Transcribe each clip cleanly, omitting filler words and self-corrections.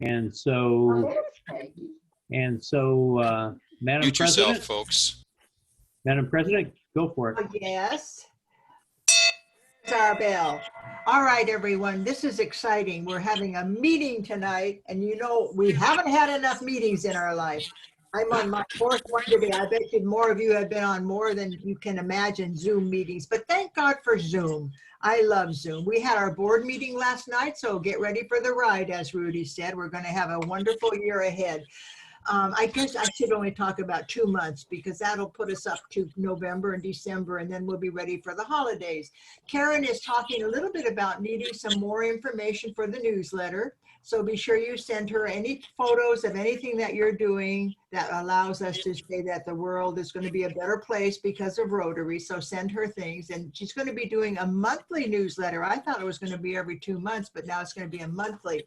And so, Madam Mute yourself, President, folks. Madam President, go for it. Yes. There's our bell. All right, everyone, this is exciting. We're having a meeting tonight, and you know, we haven't had enough meetings in our life. I'm on my fourth one today. I bet you more of you have been on more than you can imagine Zoom meetings, but thank God for Zoom. I love Zoom. We had our board meeting last night, so get ready for the ride, as Rudy said. We're going to have a wonderful year ahead. I guess I should only talk about 2 months because that'll put us up to November and December, and then we'll be ready for the holidays. Karen is talking a little bit about needing some more information for the newsletter. So be sure you send her any photos of anything that you're doing that allows us to say that the world is going to be a better place because of Rotary. So send her things, and she's going to be doing a monthly newsletter. I thought it was going to be every 2 months, but now it's going to be a monthly.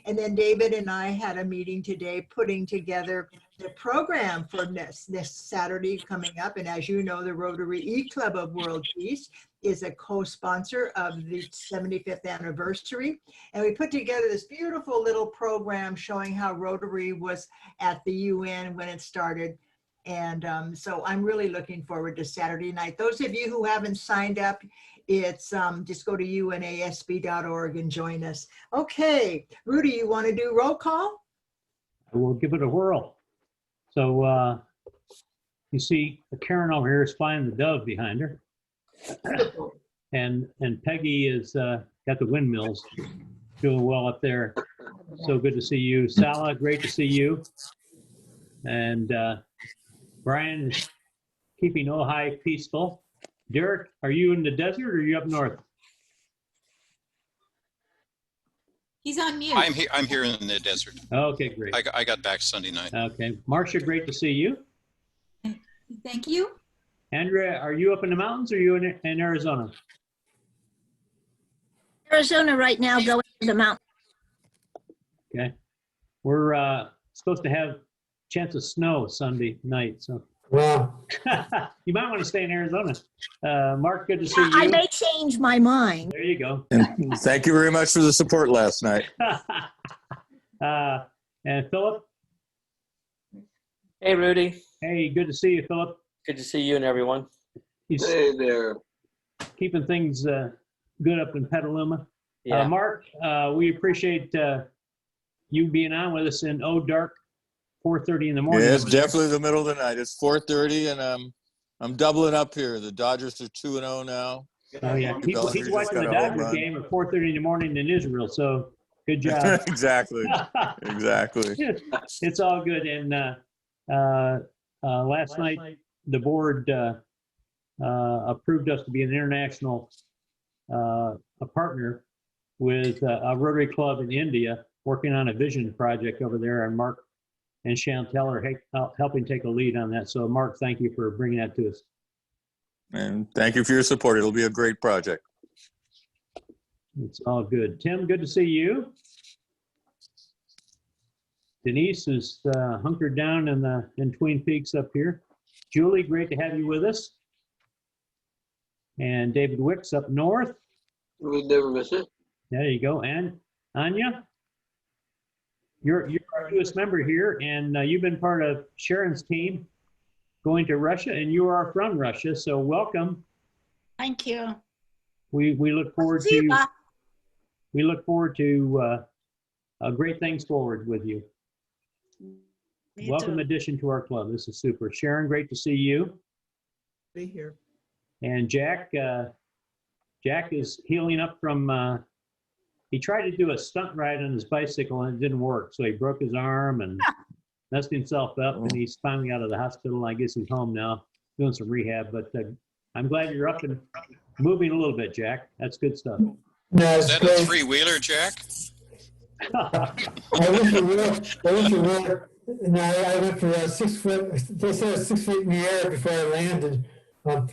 And then David and I had a meeting today putting together the program for this Saturday coming up. And as you know, the Rotary E-Club of World Peace is a co-sponsor of the 75th anniversary. And we put together this beautiful little program showing how Rotary was at the UN when it started. And so I'm really looking forward to Saturday night. Those of you who haven't signed up, it's just go to unasb.org and join us. Okay, Rudy, you want to do roll call? I will give it a whirl. So you see Karen over here is flying the dove behind her. And Peggy is got the windmills, doing well up there. So good to see you. Sala, great to see you. And Brian is keeping Ojai peaceful. Derek, are you in the desert or are you up north? He's on mute. I'm here in the desert. Okay, great. I got back Sunday night. Okay, Marcia, great to see you. Thank you. Andrea, are you up in the mountains or are you in Arizona? Arizona right now, going to the mountain. Okay, we're supposed to have a chance of snow Sunday night, so Wow. you might want to stay in Arizona. Mark, good to see you. I may change my mind. There you go. And thank you very much for the support last night. And Philip, Hey, Rudy. hey, good to see you, Philip. Good to see you and everyone. He's Hey there. keeping things good up in Petaluma. Yeah. Mark, we appreciate you being on with us in dark 4:30 in the morning. Yeah, it's definitely the middle of the night. It's 4:30 and I'm doubling up here. The Dodgers are 2-0 now. Oh yeah, he's Bellinger watching just the got a home Dodgers run. game at 4:30 in the morning in Israel. So good job. Exactly. Exactly. It's all good. And last night the board approved us to be an international a partner with a Rotary Club in India, working on a vision project over there. And Mark and Chantel are helping take a lead on that. So Mark, thank you for bringing that to us. And thank you for your support. It'll be a great project. It's all good. Tim, good to see you. Denise is hunkered down in Twin Peaks up here. Julie, great to have you with us. And David Wicks up north. We never miss it. There you go. And Anya, you're our newest member here, and you've been part of Sharon's team going to Russia, and you are from Russia, so welcome. Thank you. We look forward to great things forward with you. Me Welcome too. addition to our club. This is super. Sharon, great to see you. Be here. And Jack is healing up from, he tried to do a stunt ride on his bicycle and it didn't work. So he broke his arm and messed himself up, and he's finally out of the hospital. I guess he's home now doing some rehab, but I'm glad you're up and moving a little bit, Jack. That's good stuff. No, Is it's that a great. three-wheeler, Jack? I went to work. No, I went for 6 foot. They said 6 feet in the air before I landed. But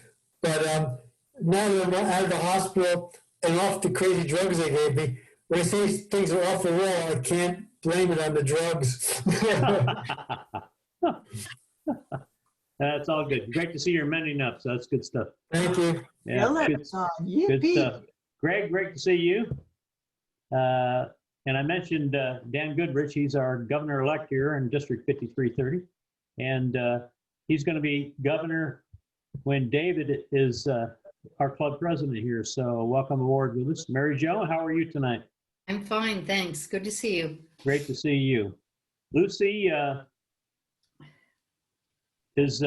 now that I'm out of the hospital and off the crazy drugs they gave me, when I say things are off the wall, I can't blame it on the drugs. That's all good. Great to see you're mending up. So that's good stuff. Thank you. Yeah, good, good Yippee. stuff. Greg, great to see you. And I mentioned Dan Goodrich. He's our governor-elect here in District 5330. And he's going to be governor when David is our club president here. So welcome aboard with us. Mary Jo, how are you tonight? I'm fine, thanks. Good to see you. Great to see you. Lucy is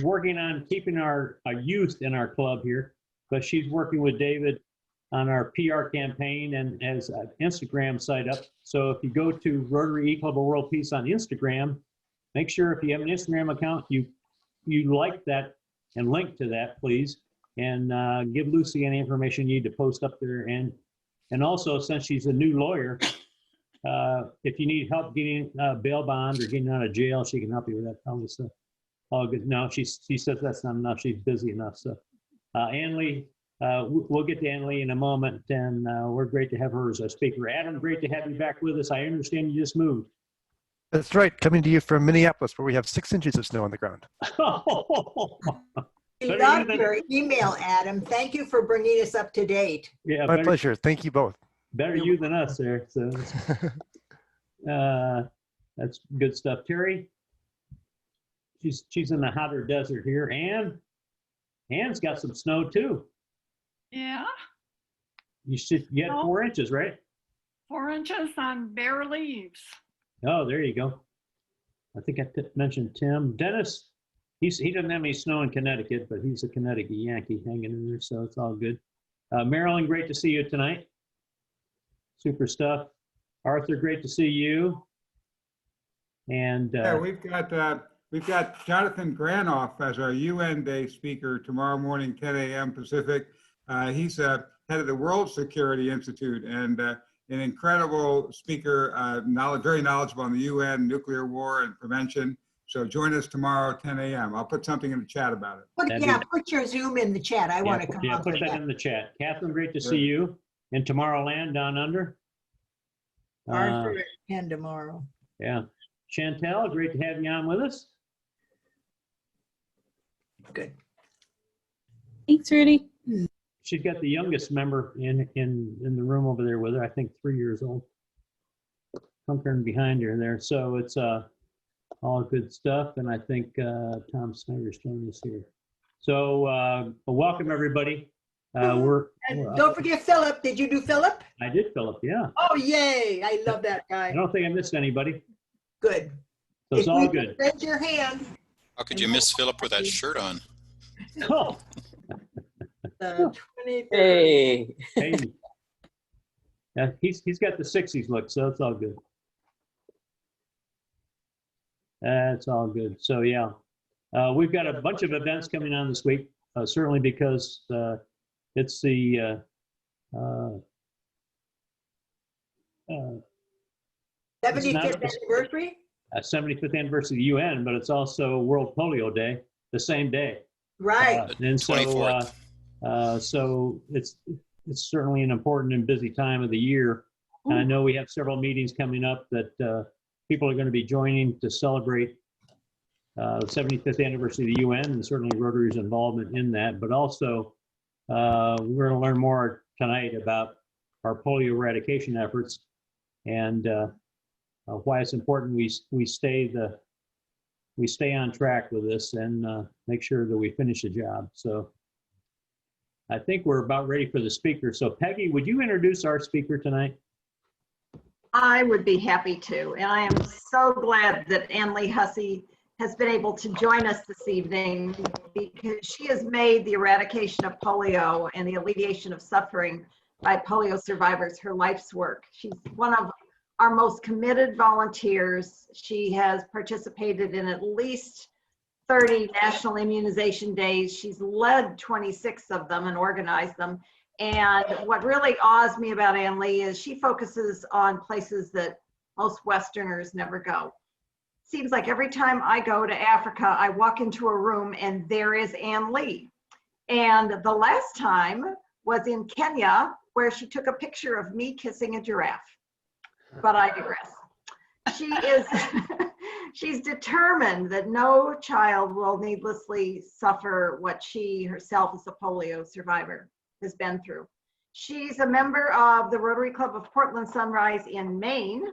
working on keeping our youth in our club here, but she's working with David on our PR campaign and has an Instagram site up. So if you go to Rotary E Club of World Peace on Instagram, make sure if you have an Instagram account, you like that and link to that, please. And give Lucy any information you need to post up there. And also, since she's a new lawyer, if you need help getting a bail bond or getting out of jail, she can help you with that kind of stuff. All good. No, she says that's not enough. She's busy enough. So Ann Lee, we'll get to Ann Lee in a moment, and we're great to have her as a speaker. Adam, great to have you back with us. I understand you just moved. That's right. Coming to you from Minneapolis, where we have 6 inches of snow on the ground. We love your email, Adam. Thank you for bringing us up to date. Yeah, My pleasure. Thank you both. Better you than us there. So that's good stuff. Terry, she's in the hotter desert here. Ann's got some snow too. Yeah, You had 4 inches, right? 4 inches on bare leaves. Oh, there you go. I think I mentioned Tim. Dennis, he doesn't have any snow in Connecticut, but he's a Connecticut Yankee hanging in there, so it's all good. Marilyn, great to see you tonight. Super stuff. Arthur, great to see you. And yeah, we've got Jonathan Granoff as our UN Day speaker tomorrow morning, 10 a.m. Pacific. He's head of the World Security Institute and an incredible speaker, very knowledgeable on the UN, nuclear war, and prevention. So join us tomorrow, 10 a.m. I'll put something in the chat about it. Put your Zoom in the chat. I want to come up put with that in the chat. Catherine, great to see you. And Tomorrowland down under. Arthur and tomorrow. Yeah. Chantel, great to have you on with us. Good. Thanks, Rudy. She's got the youngest member in the room over there with her, I think 3 years old. Hunkering behind her there. So it's all good stuff. And I think Tom Snyder's joining us here. So welcome everybody. Don't forget Philip. Did you do Philip? I did Philip, yeah. Oh, yay. I love that guy. I don't think I missed anybody. Good. So it's all good. Raise your hand. How could you miss Philip with that shirt on? Oh. Hey. Hey. Yeah, he's got the 60s look, so it's all good. That's all good. So yeah, we've got a bunch of events coming on this week, certainly because it's the 75th anniversary? 75th anniversary of the UN, but it's also World Polio Day, the same day. Right. And so, so it's certainly an important and busy time of the year. And I know we have several meetings coming up that people are going to be joining to celebrate the 75th anniversary of the UN, and certainly Rotary's involvement in that. But also, we're going to learn more tonight about our polio eradication efforts and why it's important we stay on track with this and make sure that we finish the job. So I think we're about ready for the speaker. So Peggy, would you introduce our speaker tonight? I would be happy to, and I am so glad that Ann Lee Hussey has been able to join us this evening because she has made the eradication of polio and the alleviation of suffering by polio survivors her life's work. She's one of our most committed volunteers. She has participated in at least 30 national immunization days. She's led 26 of them and organized them. And what really awes me about Ann Lee is she focuses on places that most Westerners never go. Seems like every time I go to Africa, I walk into a room and there is Ann Lee. And the last time was in Kenya, where she took a picture of me kissing a giraffe. But I digress. She is, she's determined that no child will needlessly suffer what she herself as a polio survivor has been through. She's a member of the Rotary Club of Portland Sunrise in Maine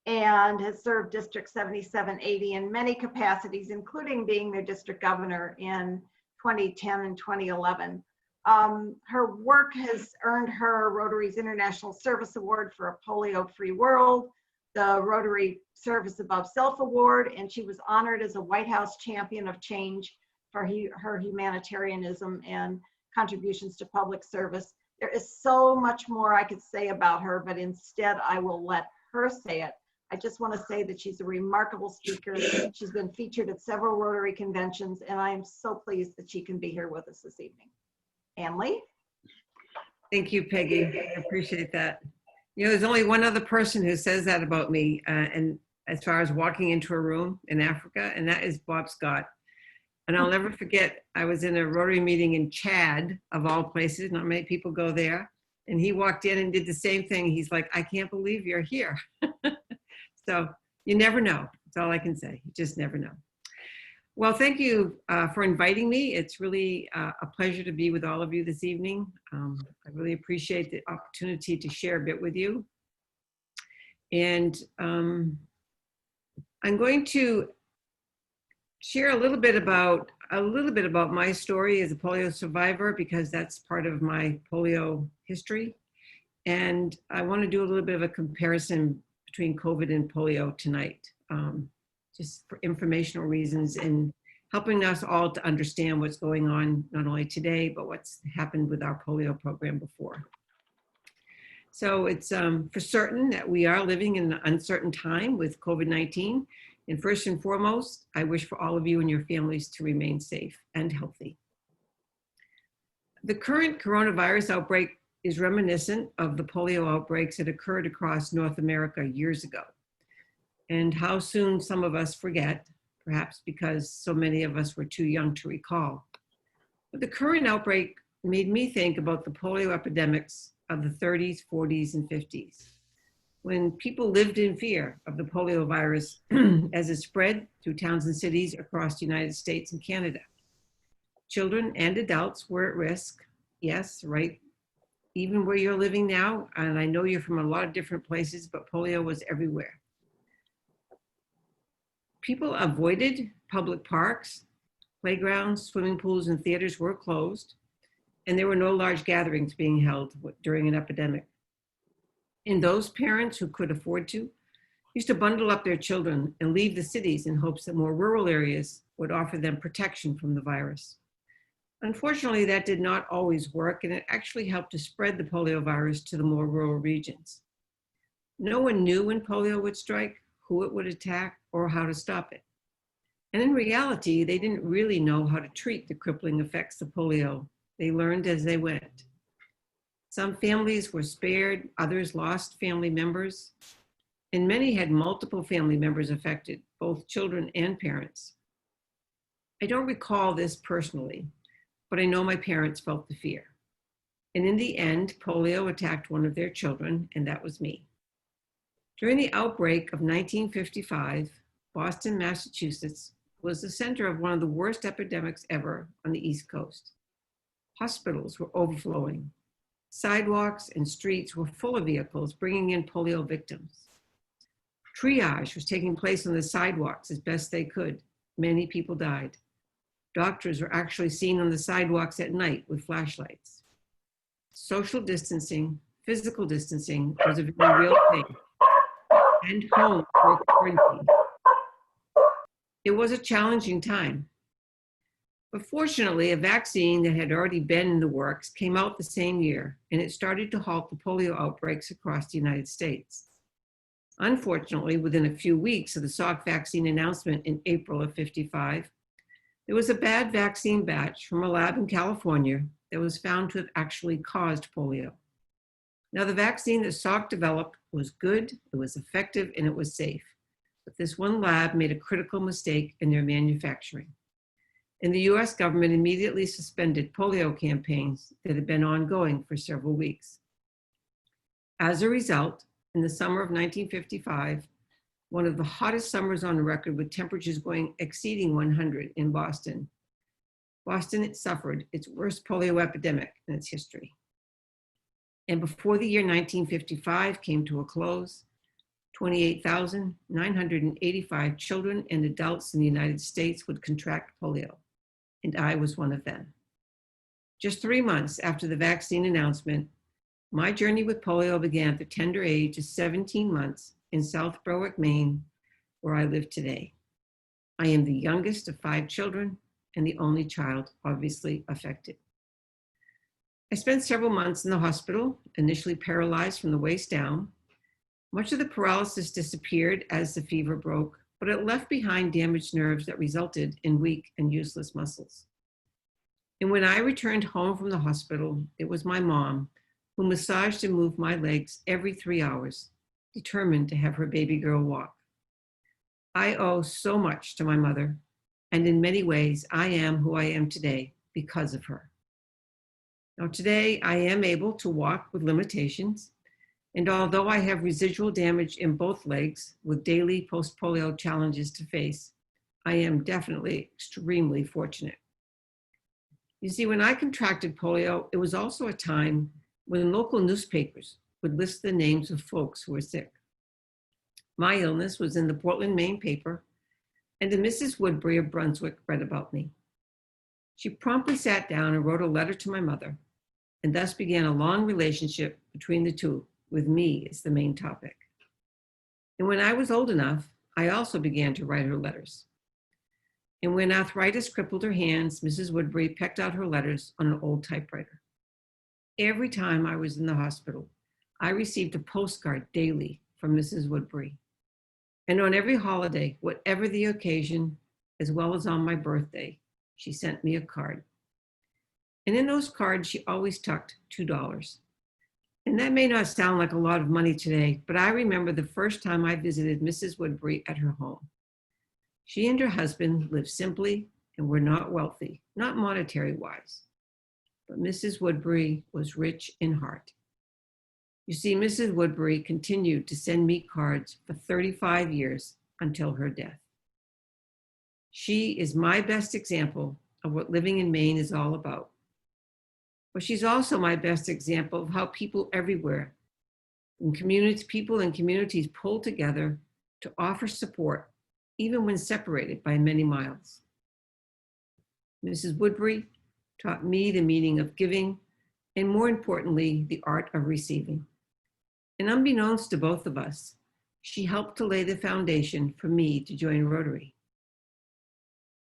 and has served District 7780 in many capacities, including being their district governor in 2010 and 2011. Her work has earned her Rotary's International Service Award for a Polio-Free World, the Rotary Service Above Self Award, and she was honored as a White House Champion of Change for her humanitarianism and contributions to public service. There is so much more I could say about her, but instead I will let her say it. I just want to say that she's a remarkable speaker. She's been featured at several Rotary conventions, and I am so pleased that she can be here with us this evening. Ann-Lee? Thank you, Peggy. I appreciate that. You know, there's only one other person who says that about me, and as far as walking into a room in Africa, and that is Bob Scott. And I'll never forget, I was in a Rotary meeting in Chad, of all places, not many people go there, and he walked in and did the same thing. He's like, I can't believe you're here. So you never know. That's all I can say. You just never know. Well, thank you for inviting me. It's really a pleasure to be with all of you this evening. I really appreciate the opportunity to share a bit with you. And I'm going to share a little bit about my story as a polio survivor, because that's part of my polio history. And I want to do a little bit of a comparison between COVID and polio tonight, just for informational reasons and helping us all to understand what's going on, not only today, but what's happened with our polio program before. So it's for certain that we are living in an uncertain time with COVID-19. And first and foremost, I wish for all of you and your families to remain safe and healthy. The current coronavirus outbreak is reminiscent of the polio outbreaks that occurred across North America years ago, and how soon some of us forget, perhaps because so many of us were too young to recall. But the current outbreak made me think about the polio epidemics of the 30s, 40s, and 50s, when people lived in fear of the polio virus as it spread through towns and cities across the United States and Canada. Children and adults were at risk, yes, right, even where you're living now, and I know you're from a lot of different places, but polio was everywhere. People avoided public parks, playgrounds, swimming pools, and theaters were closed, and there were no large gatherings being held during an epidemic. And those parents who could afford to used to bundle up their children and leave the cities in hopes that more rural areas would offer them protection from the virus. Unfortunately, that did not always work, and it actually helped to spread the polio virus to the more rural regions. No one knew when polio would strike, who it would attack, or how to stop it. And in reality, they didn't really know how to treat the crippling effects of polio. They learned as they went. Some families were spared, others lost family members, and many had multiple family members affected, both children and parents. I don't recall this personally, but I know my parents felt the fear. And in the end, polio attacked one of their children, and that was me. During the outbreak of 1955, Boston, Massachusetts was the center of one of the worst epidemics ever on the East Coast. Hospitals were overflowing. Sidewalks and streets were full of vehicles bringing in polio victims. Triage was taking place on the sidewalks as best they could. Many people died. Doctors were actually seen on the sidewalks at night with flashlights. Social distancing, physical distancing was a very real thing, and homes were quarantined. It was a challenging time. But fortunately, a vaccine that had already been in the works came out the same year, and it started to halt the polio outbreaks across the United States. Unfortunately, within a few weeks of the Salk vaccine announcement in April of '55, there was a bad vaccine batch from a lab in California that was found to have actually caused polio. Now, the vaccine that Salk developed was good, it was effective, and it was safe. But this one lab made a critical mistake in their manufacturing. And the US government immediately suspended polio campaigns that had been ongoing for several weeks. As a result, in the summer of 1955, one of the hottest summers on record with temperatures exceeding 100 in Boston, Boston suffered its worst polio epidemic in its history. And before the year 1955 came to a close, 28,985 children and adults in the United States would contract polio, and I was one of them. Just 3 months after the vaccine announcement, my journey with polio began at the tender age of 17 months in South Berwick, Maine, where I live today. I am the youngest of 5 children and the only child obviously affected. I spent several months in the hospital, initially paralyzed from the waist down. Much of the paralysis disappeared as the fever broke, but it left behind damaged nerves that resulted in weak and useless muscles. And when I returned home from the hospital, it was my mom who massaged and moved my legs every 3 hours, determined to have her baby girl walk. I owe so much to my mother, and in many ways, I am who I am today because of her. Now, today, I am able to walk with limitations, and although I have residual damage in both legs with daily post-polio challenges to face, I am definitely extremely fortunate. You see, when I contracted polio, it was also a time when local newspapers would list the names of folks who were sick. My illness was in the Portland, Maine paper, and a Mrs. Woodbury of Brunswick read about me. She promptly sat down and wrote a letter to my mother, and thus began a long relationship between the two, with me as the main topic. And when I was old enough, I also began to write her letters. And when arthritis crippled her hands, Mrs. Woodbury pecked out her letters on an old typewriter. Every time I was in the hospital, I received a postcard daily from Mrs. Woodbury. And on every holiday, whatever the occasion, as well as on my birthday, she sent me a card. And in those cards, she always tucked $2. And that may not sound like a lot of money today, but I remember the first time I visited Mrs. Woodbury at her home. She and her husband lived simply and were not wealthy, not monetary-wise. But Mrs. Woodbury was rich in heart. You see, Mrs. Woodbury continued to send me cards for 35 years until her death. She is my best example of what living in Maine is all about. But she's also my best example of how people everywhere, people and communities pull together to offer support, even when separated by many miles. Mrs. Woodbury taught me the meaning of giving, and more importantly, the art of receiving. And unbeknownst to both of us, she helped to lay the foundation for me to join Rotary.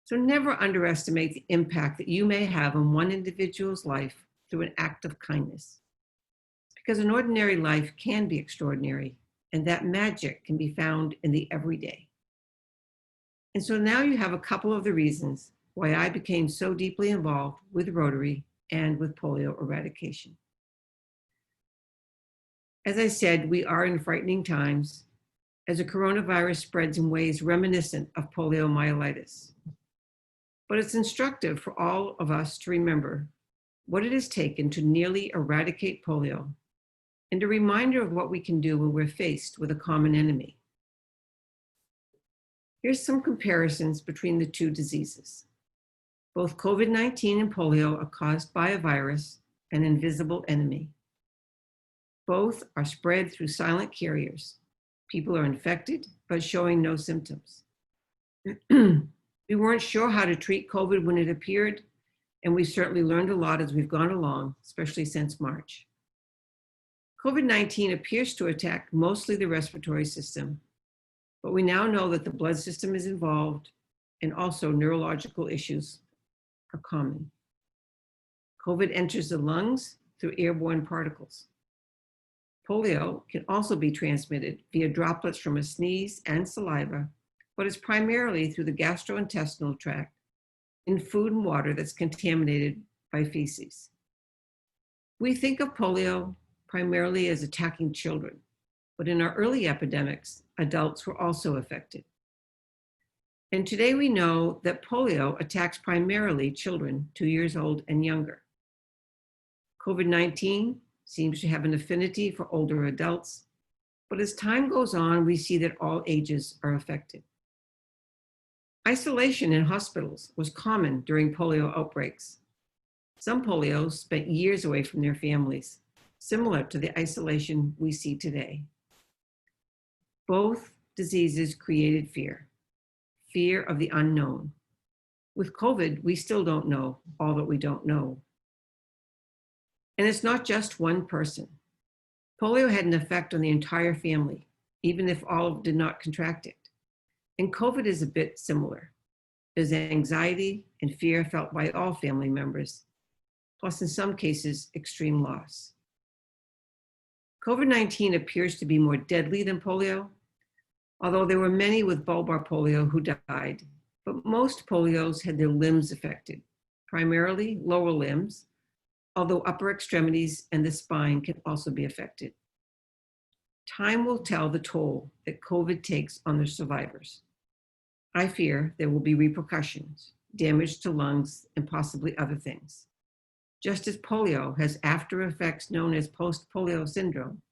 So never underestimate the impact that you may have on one individual's life through an act of kindness. Because an ordinary life can be extraordinary, and that magic can be found in the everyday. And so now you have a couple of the reasons why I became so deeply involved with Rotary and with polio eradication. As I said, we are in frightening times as the coronavirus spreads in ways reminiscent of poliomyelitis. But it's instructive for all of us to remember what it has taken to nearly eradicate polio, and a reminder of what we can do when we're faced with a common enemy. Here's some comparisons between the two diseases. Both COVID-19 and polio are caused by a virus, an invisible enemy. Both are spread through silent carriers. People are infected, but showing no symptoms. We weren't sure how to treat COVID when it appeared, and we certainly learned a lot as we've gone along, especially since March. COVID-19 appears to attack mostly the respiratory system, but we now know that the blood system is involved and also neurological issues are common. COVID enters the lungs through airborne particles. Polio can also be transmitted via droplets from a sneeze and saliva, but it's primarily through the gastrointestinal tract in food and water that's contaminated by feces. We think of polio primarily as attacking children, but in our early epidemics, adults were also affected. And today we know that polio attacks primarily children 2 years old and younger. COVID-19 seems to have an affinity for older adults, but as time goes on, we see that all ages are affected. Isolation in hospitals was common during polio outbreaks. Some polios spent years away from their families, similar to the isolation we see today. Both diseases created fear, fear of the unknown. With COVID, we still don't know all that we don't know. And it's not just one person. Polio had an effect on the entire family, even if all did not contract it. And COVID is a bit similar. There's anxiety and fear felt by all family members, plus in some cases, extreme loss. COVID-19 appears to be more deadly than polio, although there were many with bulbar polio who died, but most polios had their limbs affected, primarily lower limbs, although upper extremities and the spine can also be affected. Time will tell the toll that COVID takes on the survivors. I fear there will be repercussions, damage to lungs, and possibly other things. Just as polio has after effects known as post-polio syndrome,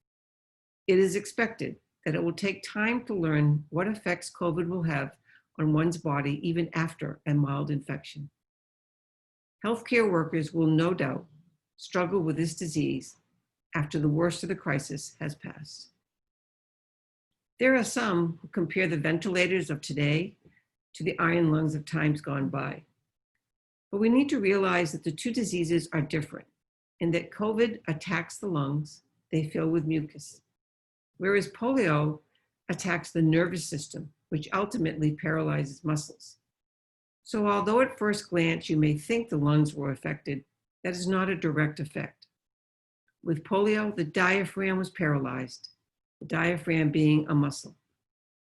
it is expected that it will take time to learn what effects COVID will have on one's body even after a mild infection. Healthcare workers will no doubt struggle with this disease after the worst of the crisis has passed. There are some who compare the ventilators of today to the iron lungs of times gone by. But we need to realize that the two diseases are different and that COVID attacks the lungs, they fill with mucus, whereas polio attacks the nervous system, which ultimately paralyzes muscles. So although at first glance you may think the lungs were affected, that is not a direct effect. With polio, the diaphragm was paralyzed, the diaphragm being a muscle.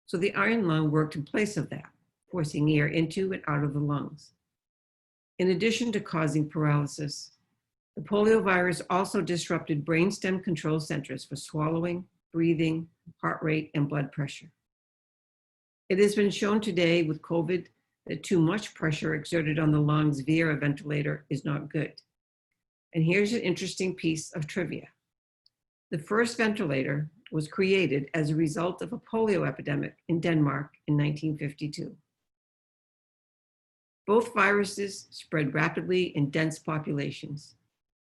So the iron lung worked in place of that, forcing air into and out of the lungs. In addition to causing paralysis, the polio virus also disrupted brainstem control centers for swallowing, breathing, heart rate, and blood pressure. It has been shown today with COVID that too much pressure exerted on the lungs via a ventilator is not good. And here's an interesting piece of trivia. The first ventilator was created as a result of a polio epidemic in Denmark in 1952. Both viruses spread rapidly in dense populations.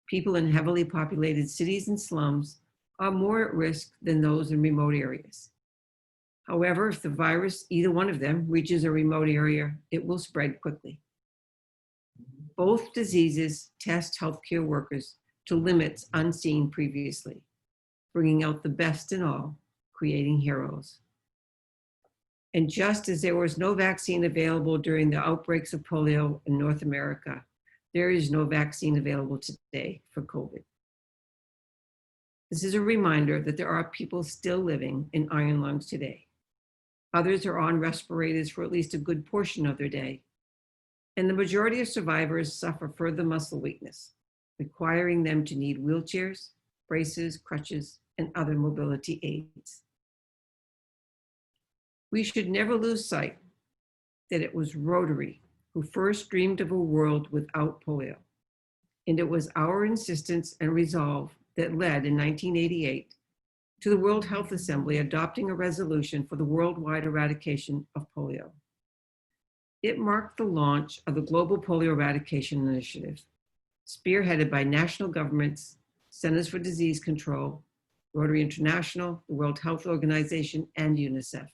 People in heavily populated cities and slums are more at risk than those in remote areas. However, if the virus, either one of them, reaches a remote area, it will spread quickly. Both diseases test healthcare workers to limits unseen previously, bringing out the best in all, creating heroes. And just as there was no vaccine available during the outbreaks of polio in North America, there is no vaccine available today for COVID. This is a reminder that there are people still living in iron lungs today. Others are on respirators for at least a good portion of their day. And the majority of survivors suffer further muscle weakness, requiring them to need wheelchairs, braces, crutches, and other mobility aids. We should never lose sight that it was Rotary who first dreamed of a world without polio. And it was our insistence and resolve that led in 1988 to the World Health Assembly adopting a resolution for the worldwide eradication of polio. It marked the launch of the Global Polio Eradication Initiative, spearheaded by national governments, Centers for Disease Control, Rotary International, the World Health Organization, and UNICEF.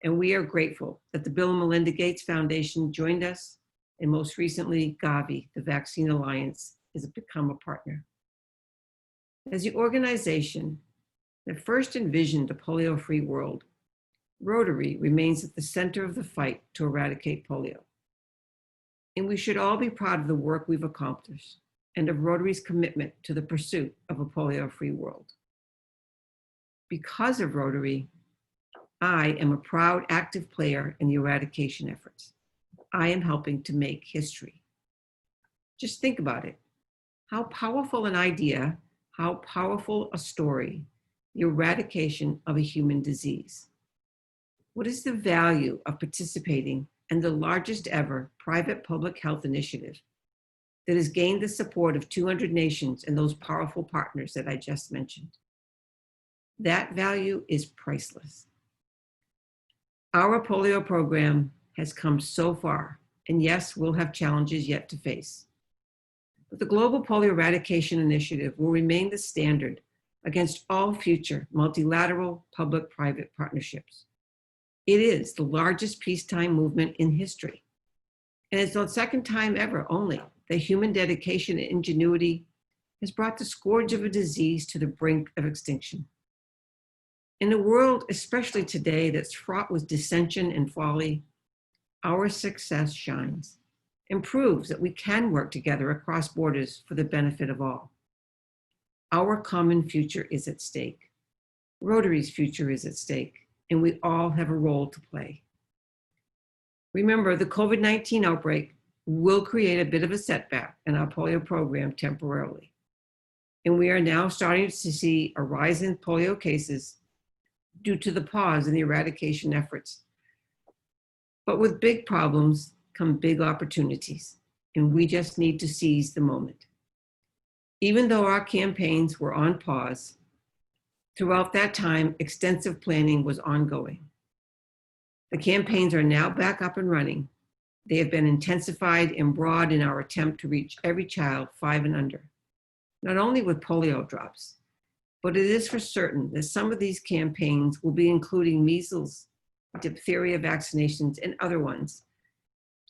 And we are grateful that the Bill and Melinda Gates Foundation joined us, and most recently, Gavi, the Vaccine Alliance, has become a partner. As the organization that first envisioned a polio-free world, Rotary remains at the center of the fight to eradicate polio. And we should all be proud of the work we've accomplished and of Rotary's commitment to the pursuit of a polio-free world. Because of Rotary, I am a proud active player in the eradication efforts. I am helping to make history. Just think about it. How powerful an idea, how powerful a story, the eradication of a human disease. What is the value of participating in the largest ever private public health initiative that has gained the support of 200 nations and those powerful partners that I just mentioned? That value is priceless. Our polio program has come so far, and yes, we'll have challenges yet to face. The Global Polio Eradication Initiative will remain the standard against all future multilateral public-private partnerships. It is the largest peacetime movement in history. And it's the second time ever only that human dedication and ingenuity has brought the scourge of a disease to the brink of extinction. In a world, especially today, that's fraught with dissension and folly, our success shines and proves that we can work together across borders for the benefit of all. Our common future is at stake. Rotary's future is at stake, and we all have a role to play. Remember, the COVID-19 outbreak will create a bit of a setback in our polio program temporarily. And we are now starting to see a rise in polio cases due to the pause in the eradication efforts. But with big problems come big opportunities, and we just need to seize the moment. Even though our campaigns were on pause, throughout that time, extensive planning was ongoing. The campaigns are now back up and running. They have been intensified and broad in our attempt to reach every child 5 and under, not only with polio drops, but it is for certain that some of these campaigns will be including measles, diphtheria vaccinations, and other ones,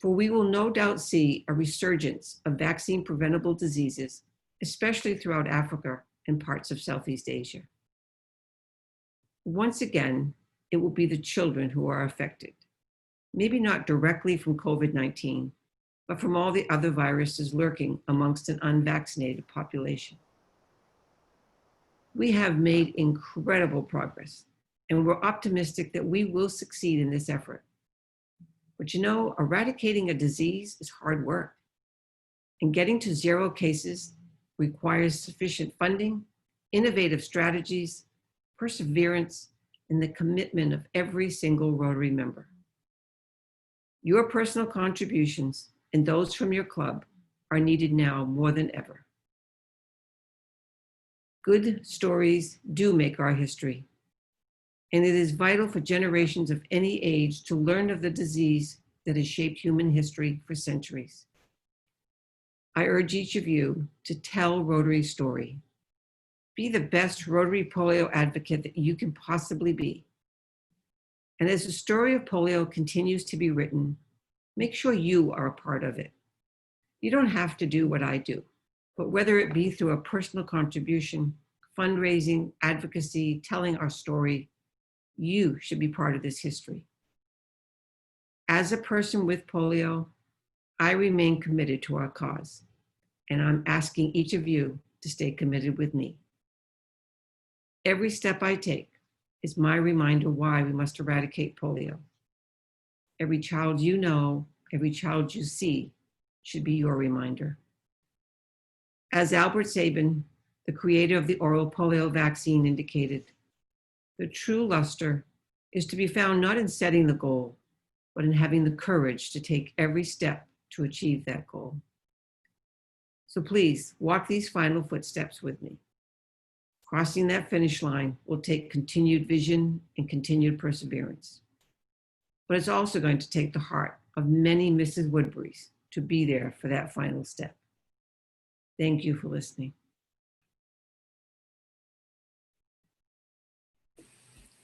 for we will no doubt see a resurgence of vaccine-preventable diseases, especially throughout Africa and parts of Southeast Asia. Once again, it will be the children who are affected, maybe not directly from COVID-19, but from all the other viruses lurking amongst an unvaccinated population. We have made incredible progress, and we're optimistic that we will succeed in this effort. But you know, eradicating a disease is hard work, and getting to 0 cases requires sufficient funding, innovative strategies, perseverance, and the commitment of every single Rotary member. Your personal contributions and those from your club are needed now more than ever. Good stories do make our history, and it is vital for generations of any age to learn of the disease that has shaped human history for centuries. I urge each of you to tell Rotary's story. Be the best Rotary polio advocate that you can possibly be. And as the story of polio continues to be written, make sure you are a part of it. You don't have to do what I do, but whether it be through a personal contribution, fundraising, advocacy, telling our story, you should be part of this history. As a person with polio, I remain committed to our cause, and I'm asking each of you to stay committed with me. Every step I take is my reminder why we must eradicate polio. Every child you know, every child you see should be your reminder. As Albert Sabin, the creator of the oral polio vaccine, indicated, the true luster is to be found not in setting the goal, but in having the courage to take every step to achieve that goal. So please walk these final footsteps with me. Crossing that finish line will take continued vision and continued perseverance. But it's also going to take the heart of many Mrs. Woodburys to be there for that final step. Thank you for listening.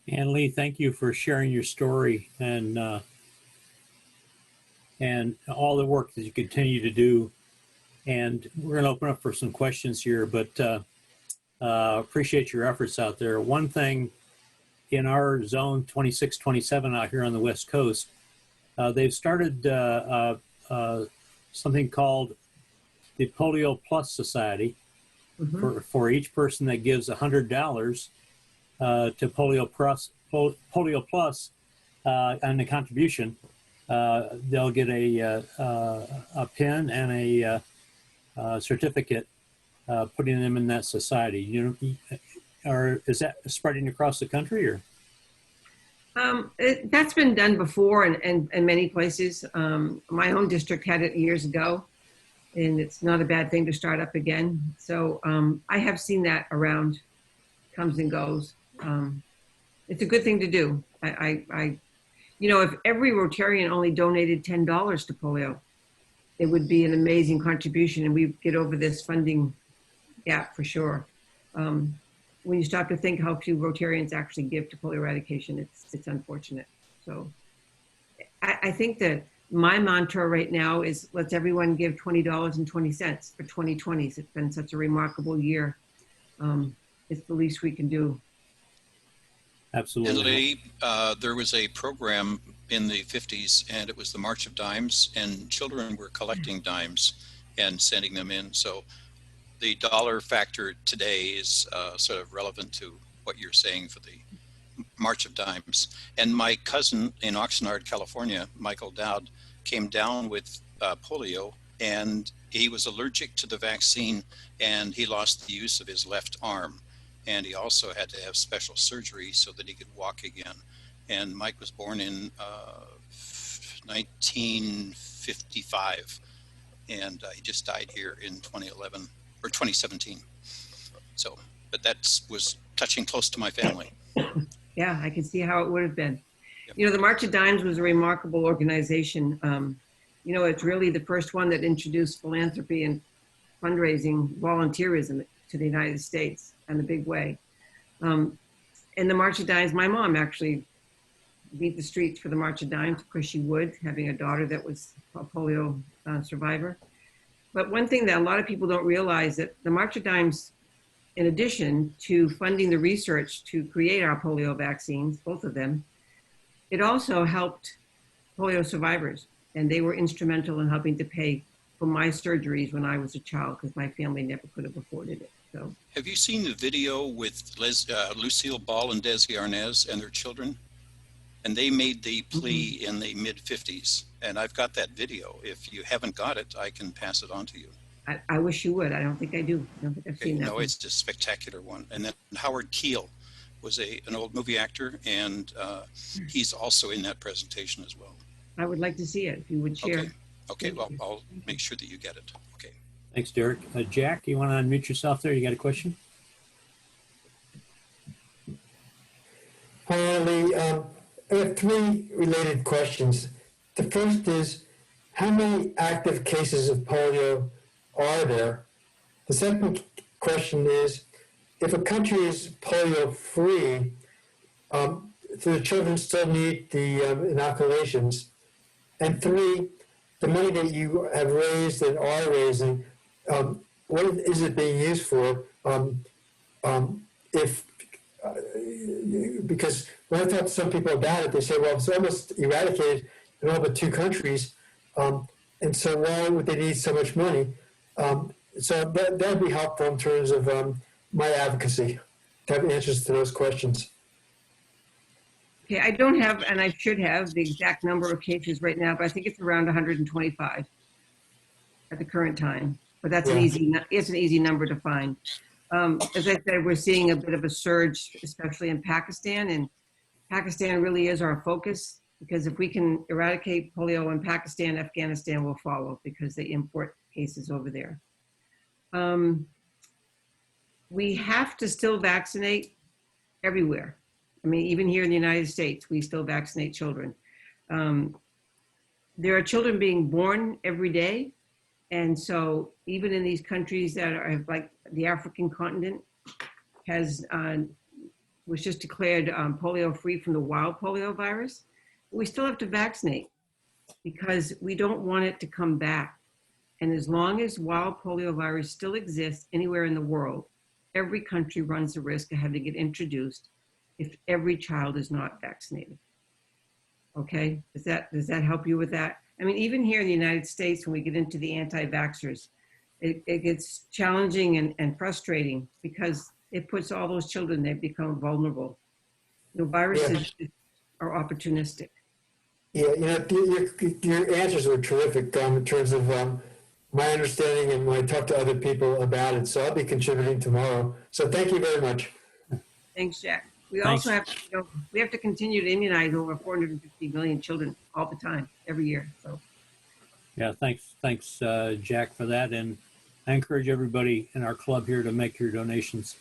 Ann Lee, thank you for sharing your story and all the work that you continue to do. And we're going to open up for some questions here, but appreciate your efforts out there. One thing in our zone 2627 out here on the West Coast, they've started something called the Polio Plus Society. For each person that gives $100 to Polio Plus and the contribution, they'll get a pin and a certificate putting them in that society. Or is that spreading across the country, or? That's been done before in many places. My own district had it years ago, and it's not a bad thing to start up again. So I have seen that around, comes and goes. It's a good thing to do. You know, if every Rotarian only donated $10 to polio, it would be an amazing contribution, and we get over this funding gap for sure. When you stop to think how few Rotarians actually give to polio eradication, it's unfortunate. So I think that my mantra right now is let's everyone give $20.20 for 2020. It's been such a remarkable year. It's the least we can do. And Absolutely. Lee, there was a program in the 50s, and it was the March of Dimes, and children were collecting dimes and sending them in. So the dollar factor today is sort of relevant to what you're saying for the March of Dimes. And my cousin in Oxnard, California, Michael Dowd, came down with polio, and he was allergic to the vaccine, and he lost the use of his left arm. And he also had to have special surgery so that he could walk again. And Mike was born in 1955, and he just died here in 2011 or 2017. So, but that was touching close to my family. Yeah, I can see how it would have been. Yep. You know, the March of Dimes was a remarkable organization. You know, it's really the first one that introduced philanthropy and fundraising, volunteerism to the United States in a big way. And the March of Dimes, my mom actually beat the streets for the March of Dimes because she would, having a daughter that was a polio survivor. But one thing that a lot of people don't realize that the March of Dimes, in addition to funding the research to create our polio vaccines, both of them, it also helped polio survivors. And they were instrumental in helping to pay for my surgeries when I was a child because my family never could have afforded it. So, have you seen the video with Lucille Ball and Desi Arnaz and their children? And they made the plea in the mid-50s. And I've got that video. If you haven't got it, I can pass it on to you. I wish you would. I don't think I do. I don't think I've seen that. No, one. it's a spectacular one. And then Howard Keel was an old movie actor, and he's also in that presentation as well. I would like to see it if you would share. Okay, well, I'll make sure that you get it. Okay. Thanks, Derek. Jack, you want to unmute yourself there? You got a question? Hi, Lee. I have three related questions. The first is, how many active cases of polio are there? The second question is, if a country is polio-free, do the children still need the inoculations? And three, the money that you have raised and are raising, what is it being used for? Because when I talk to some people about it, they say, well, it's almost eradicated in all but 2 countries. And so why would they need so much money? So that would be helpful in terms of my advocacy, to have answers to those questions. Okay, I don't have, and I should have, the exact number of cases right now, but I think it's around 125 at the current time. But that's an easy number to find. As I said, we're seeing a bit of a surge, especially in Pakistan, and Pakistan really is our focus, because if we can eradicate polio in Pakistan, Afghanistan will follow because they import cases over there. We have to still vaccinate everywhere. I mean, even here in the United States, we still vaccinate children. There are children being born every day. And so even in these countries that are like the African continent was just declared polio free from the wild polio virus, we still have to vaccinate because we don't want it to come back. And as long as wild polio virus still exists anywhere in the world, every country runs the risk of having it introduced if every child is not vaccinated. Okay, does that help you with that? I mean, even here in the United States, when we get into the anti-vaxxers, it gets challenging and frustrating because it puts all those children, they become vulnerable. The viruses are opportunistic. Yeah, you know, your answers were terrific in terms of my understanding and when I talk to other people about it. So I'll be contributing tomorrow. So thank you very much. Thanks, Jack. We Thanks. also have to, we have to continue to immunize over 450 million children all the time, every year. So, Yeah, thanks, Jack, for that. And I encourage everybody in our club here to make your donations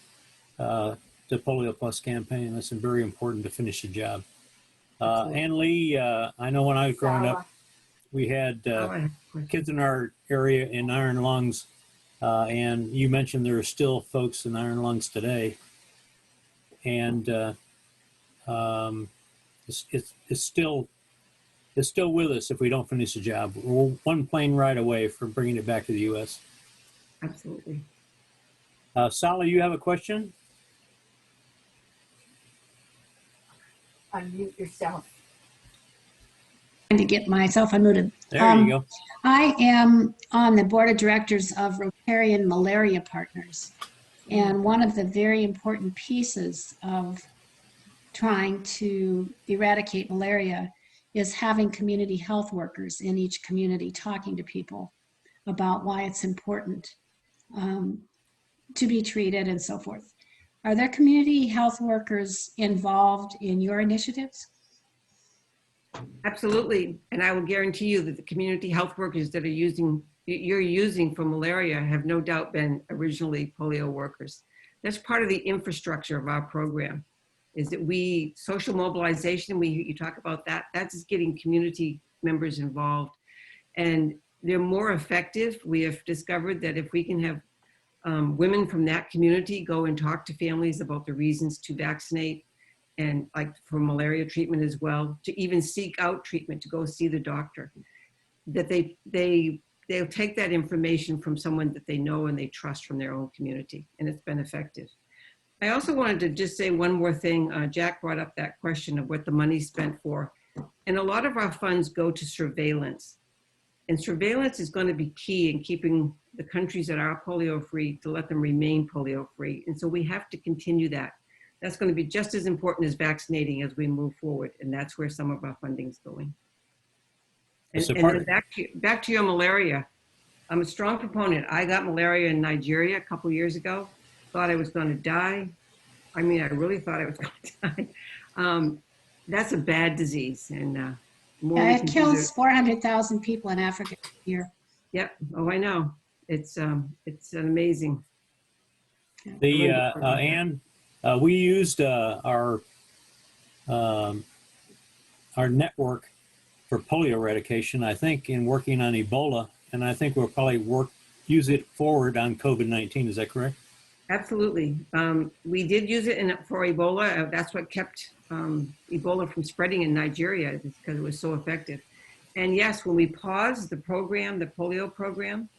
to Polio Plus campaign. That's very important to finish the job. Ann Lee, I know when I was growing up, We had Oh, I have a question. kids in our area in Iron Lungs, and you mentioned there are still folks in Iron Lungs today, and it's still with us if we don't finish the job. We're one plane ride away from bringing it back to the U.S. Absolutely. Sally, you have a question? Unmute yourself. To get myself unmuted. There you go. I am on the board of directors of Rotarian Malaria Partners. And one of the very important pieces of trying to eradicate malaria is having community health workers in each community talking to people about why it's important to be treated and so forth. Are there community health workers involved in your initiatives? Absolutely. And I will guarantee you that the community health workers that you're using for malaria have no doubt been originally polio workers. That's part of the infrastructure of our program, is that social mobilization, you talk about that, that's just getting community members involved. And they're more effective. We have discovered that if we can have women from that community go and talk to families about the reasons to vaccinate, and like for malaria treatment as well, to even seek out treatment, to go see the doctor, that they'll take that information from someone that they know and they trust from their own community, and it's been effective. I also wanted to just say one more thing. Jack brought up that question of what the money's spent for, and a lot of our funds go to surveillance, and surveillance is going to be key in keeping the countries that are polio-free to let them remain polio-free, and so we have to continue that. That's going to be just as important as vaccinating as we move forward, and that's where some of our funding is going. And then back to your malaria. I'm a strong proponent. I got malaria in Nigeria a couple years ago. Thought I was going to die. I mean, I really thought I was going to die. That's a bad disease, and It kills 400,000 people in Africa a year. Yep. Oh, I know. It's amazing. Anne, we used our network for polio eradication, I think, in working on Ebola, and I think we'll probably use it forward on COVID-19. Is that correct? Absolutely. We did use it for Ebola. That's what kept Ebola from spreading in Nigeria, because it was so effective. And yes, when we paused the program, the polio program,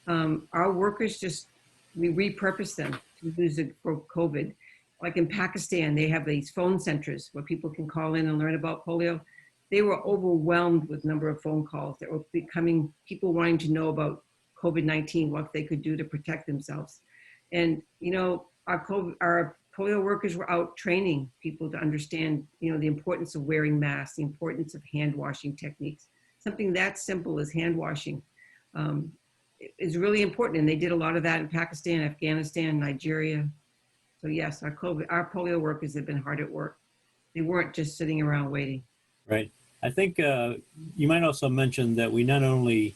our workers we repurposed them to use it for COVID. Like in Pakistan, they have these phone centers where people can call in and learn about polio. They were overwhelmed with number of phone calls that were becoming people wanting to know about COVID-19, what they could do to protect themselves. And, our polio workers were out training people to understand, the importance of wearing masks, the importance of hand washing techniques. Something that simple as hand washing is really important. And they did a lot of that in Pakistan, Afghanistan, Nigeria. So yes, our polio workers have been hard at work. They weren't just sitting around waiting. Right. I think you might also mention that we not only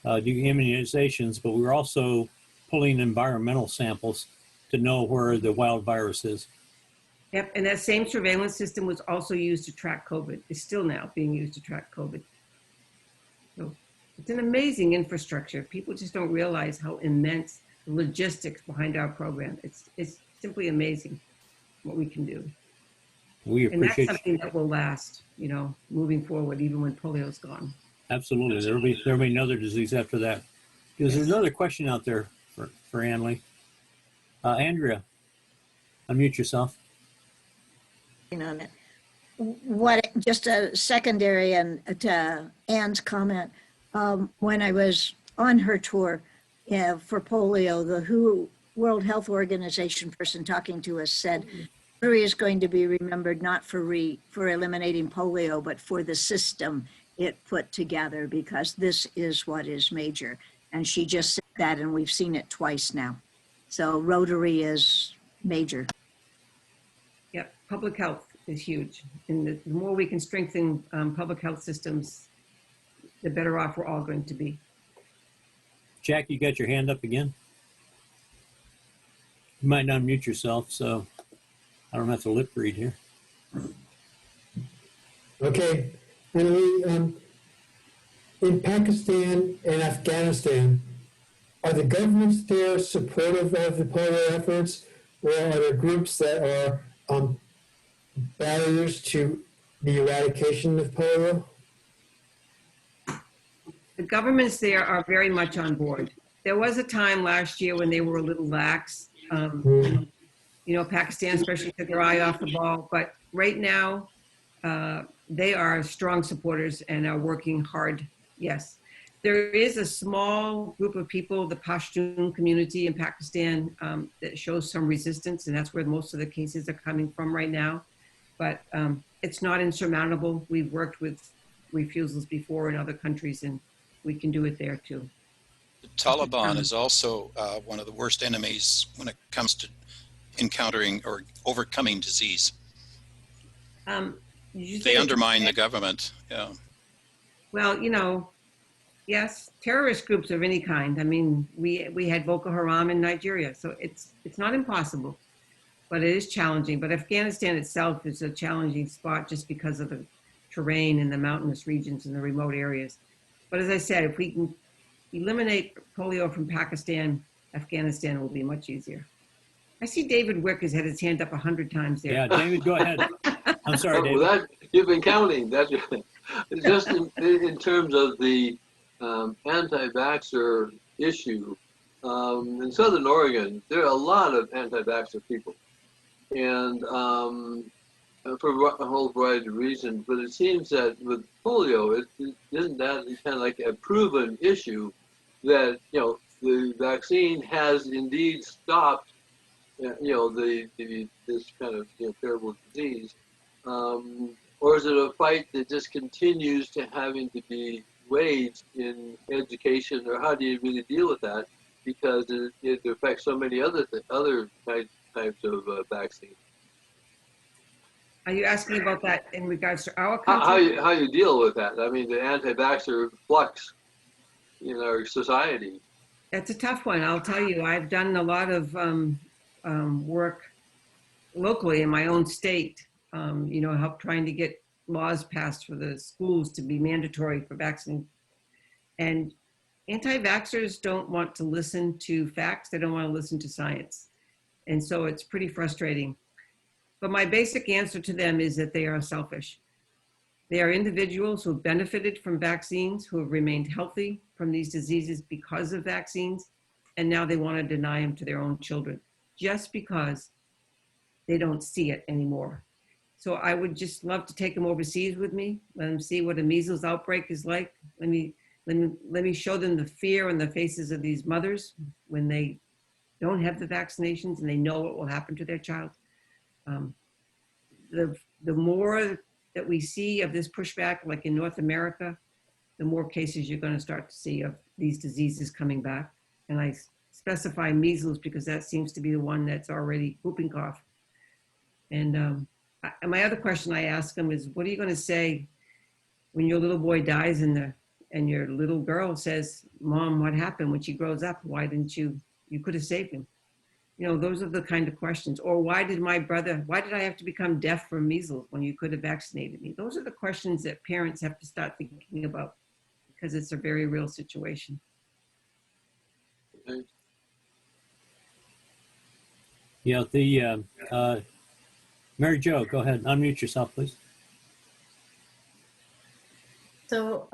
do immunizations, but we're also pulling environmental samples to know where the wild virus is. Yep, and that same surveillance system was also used to track COVID. It's still now being used to track COVID. So it's an amazing infrastructure. People just don't realize how immense the logistics behind our program. It's simply amazing what we can do. We And that's appreciate something that will last, moving forward, even when polio's gone. Absolutely. There'll be another disease after that. There's another question out there for Ann Lee. Andrea, unmute yourself. On it. Just a secondary and to Ann's comment. When I was on her tour for polio, the WHO World Health Organization person talking to us said, Missouri is going to be remembered not for eliminating polio, but for the system it put together, because this is what is major. And she just said that, and we've seen it twice now. So Rotary is major. Yep, public health is huge. And the more we can strengthen public health systems, the better off we're all going to be. Jack, you got your hand up again? You might unmute yourself, so I don't have to lip read here. Okay. Anyway, in Pakistan and Afghanistan, are the governments there supportive of the polio efforts, or are there groups that are barriers to the eradication of polio? The governments there are very much on board. There was a time last year when they were a little lax. You know, Pakistan especially took their eye off the ball, but right now they are strong supporters and are working hard. Yes. There is a small group of people, the Pashtun community in Pakistan, that shows some resistance, and that's where most of the cases are coming from right now. But it's not insurmountable. We've worked with refusals before in other countries, and we can do it there too. The Taliban is also one of the worst enemies when it comes to encountering or overcoming disease. They undermine the government. Yeah. Well, you know, yes, terrorist groups of any kind. I mean, we had Boko Haram in Nigeria, so it's not impossible, but it is challenging. But Afghanistan itself is a challenging spot just because of the terrain and the mountainous regions and the remote areas. But as I said, if we can eliminate polio from Pakistan, Afghanistan will be much easier. I see David Wick has had his hand up 100 times there. Yeah, David, go ahead. I'm sorry, David. Well, you've been counting. That's just in terms of the anti-vaxxer issue. In Southern Oregon, there are a lot of anti-vaxxer people, and for a whole variety of reasons. But it seems that with polio, isn't that kind of like a proven issue that, you know, the vaccine has indeed stopped, you know, this kind of, you know, terrible disease, or is it a fight that just continues to having to be waged in education, or how do you really deal with that? Because it affects so many other types of vaccines. Are you asking about that in regards to our country? How you deal with that? I mean, the anti-vaxxer flux in our society. That's a tough one. I'll tell you, I've done a lot of work locally in my own state, you know, help trying to get laws passed for the schools to be mandatory for vaccine. And anti-vaxxers don't want to listen to facts. They don't want to listen to science. And so it's pretty frustrating. But my basic answer to them is that they are selfish. They are individuals who have benefited from vaccines, who have remained healthy from these diseases because of vaccines, and now they want to deny them to their own children just because they don't see it anymore. So I would just love to take them overseas with me, let them see what a measles outbreak is like. Let me show them the fear on the faces of these mothers when they don't have the vaccinations and they know what will happen to their child. The more that we see of this pushback, like in North America, the more cases you're going to start to see of these diseases coming back. And I specify measles because that seems to be the one that's already whooping cough. And my other question I ask them is, what are you going to say when your little boy dies and your little girl says, Mom, what happened when she grows up? Why didn't you could have saved him? You know, those are the kind of questions. Or why did I have to become deaf from measles when you could have vaccinated me? Those are the questions that parents have to start thinking about because it's a very real situation. Yeah, Mary Jo, go ahead. Unmute yourself, please. So,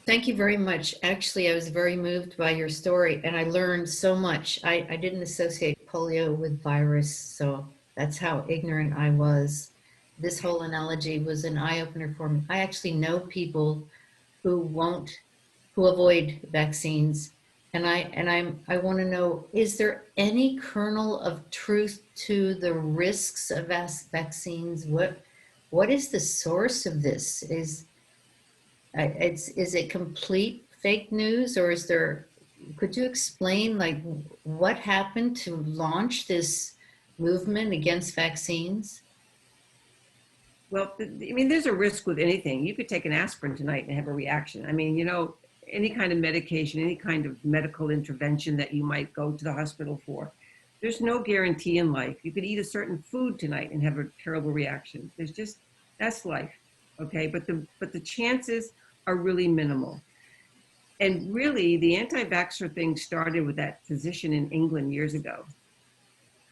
thank you very much. Actually, I was very moved by your story and I learned so much. I didn't associate polio with virus, so that's how ignorant I was. This whole analogy was an eye-opener for me. I actually know people who avoid vaccines. And I want to know, is there any kernel of truth to the risks of vaccines? What is the source of this? Is it complete fake news, or could you explain like what happened to launch this movement against vaccines? Well, I mean, there's a risk with anything. You could take an aspirin tonight and have a reaction. I mean, you know, any kind of medication, any kind of medical intervention that you might go to the hospital for. There's no guarantee in life. You could eat a certain food tonight and have a terrible reaction. That's life, okay? But the chances are really minimal. And really, the anti-vaxxer thing started with that physician in England years ago,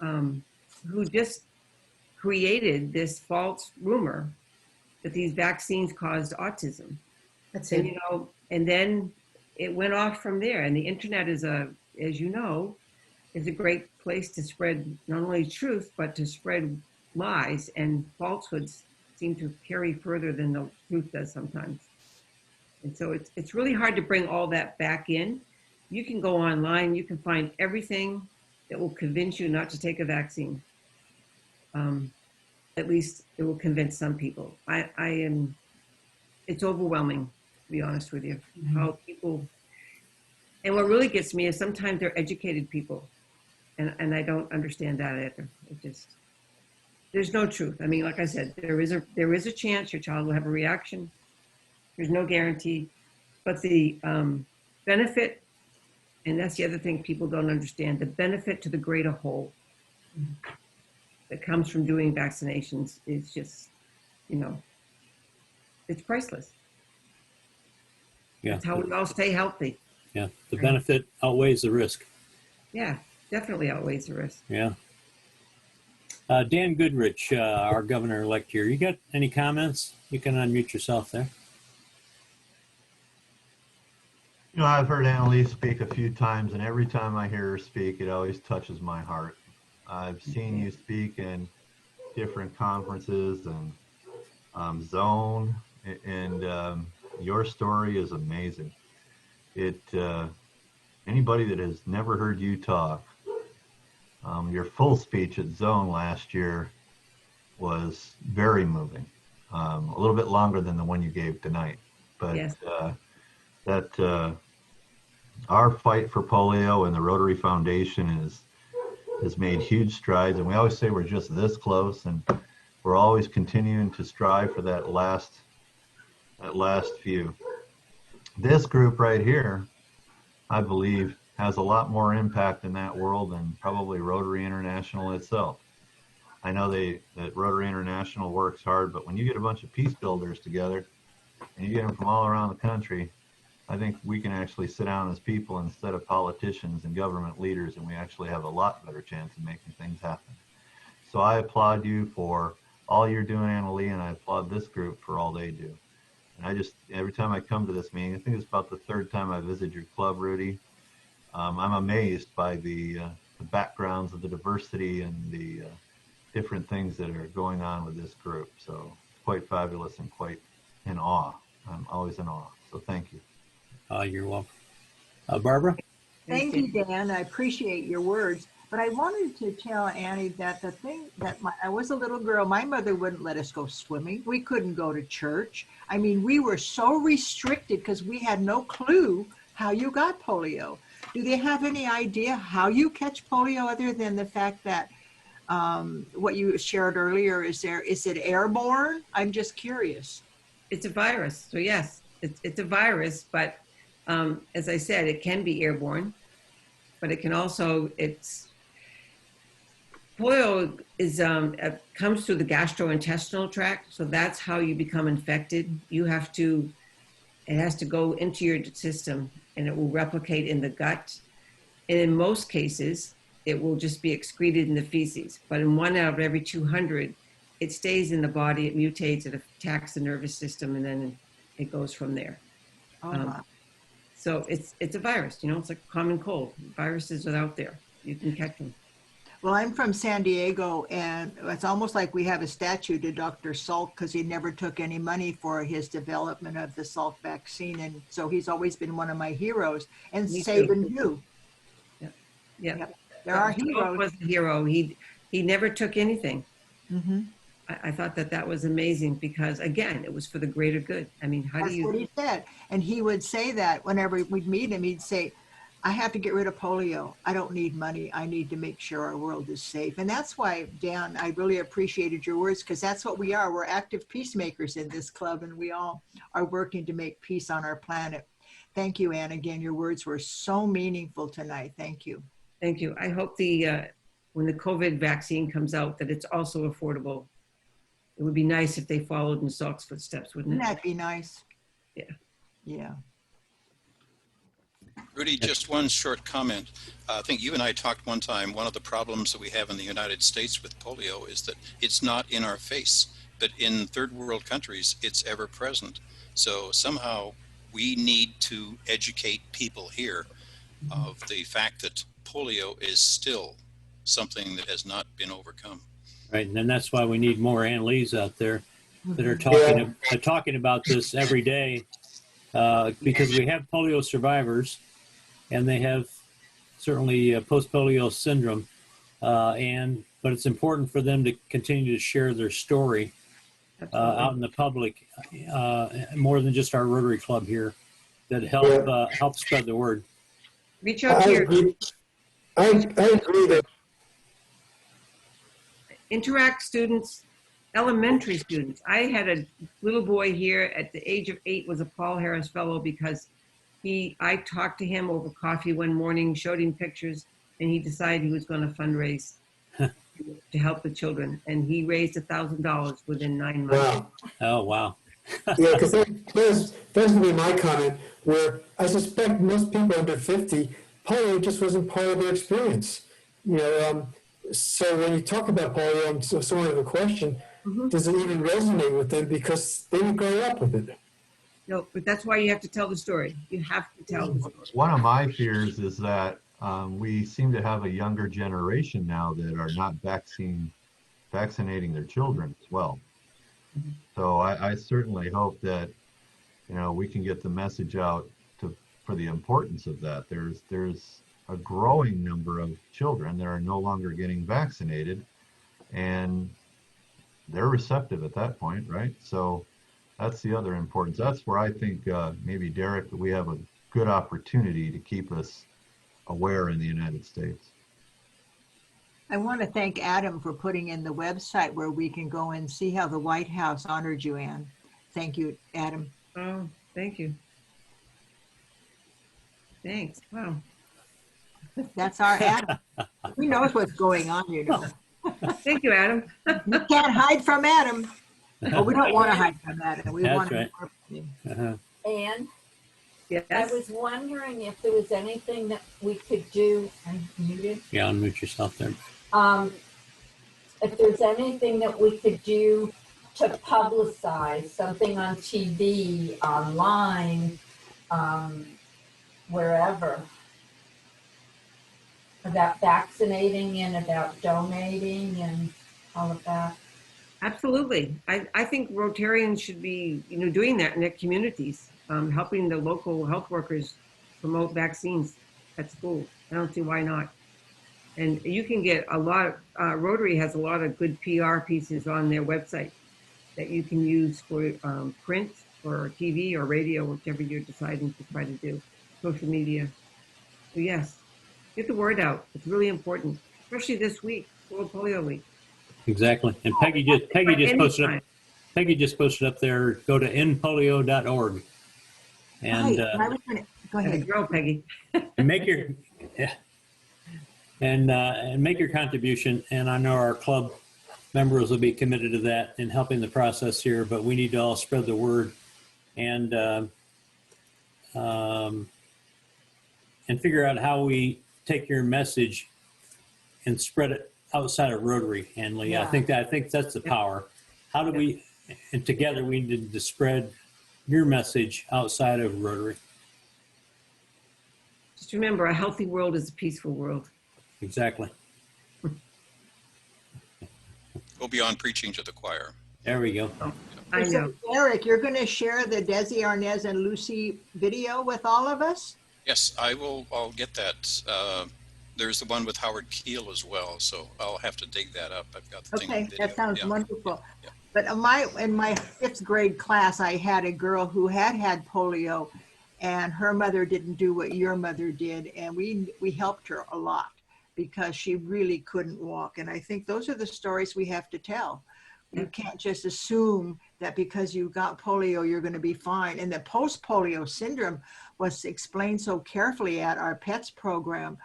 who just created this false rumor that these vaccines caused autism. That's And, it. you know, and then it went off from there. And the internet is as you know, is a great place to spread not only truth, but to spread lies, and falsehoods seem to carry further than the truth does sometimes. And so it's really hard to bring all that back in. You can go online, you can find everything that will convince you not to take a vaccine. At least it will convince some people. It's overwhelming, to be honest with you, how people, and what really gets me is sometimes they're educated people, and I don't understand that either. It just, there's no truth. I mean, like I said, there is a chance your child will have a reaction. There's no guarantee, but the benefit, and that's the other thing people don't understand, the benefit to the greater whole that comes from doing vaccinations is just, you know, it's priceless. Yeah. It's how we all stay healthy. Yeah. The benefit outweighs the risk. Yeah, definitely outweighs the risk. Yeah. Dan Goodrich, our governor-elect here, you got any comments? You can unmute yourself there. You know, I've heard Annalise speak a few times, and every time I hear her speak, it always touches my heart. I've seen you speak in different conferences and Zone, and your story is amazing. Anybody that has never heard you talk, your full speech at Zone last year was very moving. A little bit longer than the one you gave tonight, but yes. Our fight for polio and the Rotary Foundation has made huge strides, and we always say we're just this close, and we're always continuing to strive for that last few. This group right here, I believe, has a lot more impact in that world than probably Rotary International itself. I know that Rotary International works hard, but when you get a bunch of peace builders together and you get them from all around the country, I think we can actually sit down as people instead of politicians and government leaders, and we actually have a lot better chance of making things happen. So I applaud you for all you're doing, Annalee, and I applaud this group for all they do. And every time I come to this meeting, I think it's about the third time I visit your club, Rudy. I'm amazed by the backgrounds of the diversity and the different things that are going on with this group. So it's quite fabulous and quite in awe. I'm always in awe. So thank you. You're welcome. Barbara? Thank you, Dan. I appreciate your words. But I wanted to tell Annie that the thing that I was a little girl, my mother wouldn't let us go swimming. We couldn't go to church. I mean, we were so restricted because we had no clue how you got polio. Do they have any idea how you catch polio other than the fact that what you shared earlier, is it airborne? I'm just curious. It's a virus. So yes, it's a virus, but as I said, it can be airborne, but it can also, polio comes through the gastrointestinal tract. So that's how you become infected. It has to go into your system and it will replicate in the gut. And in most cases, it will just be excreted in the feces. But in 1 out of every 200, it stays in the body, it mutates, it attacks the nervous system, and then it goes from there. So it's a virus, you know, it's like a common cold. Viruses are out there. You can catch them. Well, I'm from San Diego, and it's almost like we have a statue to Dr. Salk because he never took any money for his development of the Salk vaccine. And so he's always been one of my heroes, and saving you. Yeah. There are Salk heroes. was a hero. He never took anything. Mm-hmm. I thought that was amazing because, again, it was for the greater good. I mean, That's what he said. And he would say that whenever we'd meet him, he'd say, I have to get rid of polio. I don't need money. I need to make sure our world is safe. And that's why, Dan, I really appreciated your words, because that's what we are. We're active peacemakers in this club, and we all are working to make peace on our planet. Thank you, Anne. Again, your words were so meaningful tonight. Thank you. Thank you. I hope when the COVID vaccine comes out, that it's also affordable. It would be nice if they followed in Salk's footsteps, wouldn't it? Wouldn't that be nice? Yeah. Yeah. Rudy, just one short comment. I think you and I talked one time, one of the problems that we have in the United States with polio is that it's not in our face, but in third world countries, it's ever present. So somehow we need to educate people here of the fact that polio is still something that has not been overcome. Right, and then that's why we need more Ann Lees out there that are talking about this every day, because we have polio survivors, and they have certainly post-polio syndrome, but it's important for them to continue to share their story out in the public, more than just our Rotary Club here, that help spread the word. Reach out to your I agree that interact students, elementary students. I had a little boy here at the age of 8, was a Paul Harris Fellow because I talked to him over coffee one morning, showed him pictures, and he decided he was going to fundraise to help the children. And he raised $1,000 within 9 months. Wow. Oh, wow. Yeah, because that's going to be my comment, where I suspect most people under 50, polio just wasn't part of their experience. So when you talk about polio, and so sort of a question, does it even resonate with them because they didn't grow up with it? No, but that's why you have to tell the story. You have to tell the story. One of my fears is that we seem to have a younger generation now that are not vaccinating their children as well. So I certainly hope that, we can get the message out for the importance of that. There's a growing number of children that are no longer getting vaccinated, and they're receptive at that point, right? So that's the other importance. That's where I think maybe, Derek, we have a good opportunity to keep us aware in the United States. I want to thank Adam for putting in the website where we can go and see how the White House honored you, Ann. Thank you, Adam. Oh, thank you. Thanks. Wow. That's our Adam. He knows what's going on, Thank you, Adam. You can't hide from Adam. Well, we don't want to hide from Adam. We want right. to. And yes. I was wondering if there was anything that we could do. I'm muted. Yeah, unmute yourself there. If there's anything that we could do to publicize something on TV, online, wherever, about vaccinating and about donating and all of that. Absolutely. I think Rotarians should be, doing that in their communities, helping the local health workers promote vaccines at school. I don't see why not. And you can get a lot, Rotary has a lot of good PR pieces on their website that you can use for print or TV or radio, whichever you're deciding to try to do, social media. So yes, get the word out. It's really important, especially this week, World Polio Week. Exactly. And Peggy just posted up there, go to endpolio.org. And go ahead. Girl, Peggy. and make your and make your contribution. And I know our club members will be committed to that in helping the process here, but we need to all spread the word and figure out how we take your message and spread it outside of Rotary, Hanley. Yeah. I think that's the power. How do we, and together we need to spread your message outside of Rotary. Just remember, a healthy world is a peaceful world. Exactly. Go beyond preaching to the choir. There we go. I know. So, Eric, you're going to share the Desi Arnaz and Lucy video with all of us? Yes, I'll get that. There's the one with Howard Keel as well, so I'll have to dig that up. I've got the thing on Okay, video. that sounds Yeah. wonderful. Yeah. But in my 5th grade class, I had a girl who had polio, and her mother didn't do what your mother did, and we helped her a lot because she really couldn't walk. And I think those are the stories we have to tell. You can't just assume that because you got polio, you're going to be fine. And the post-polio syndrome was explained so carefully at our PETS program.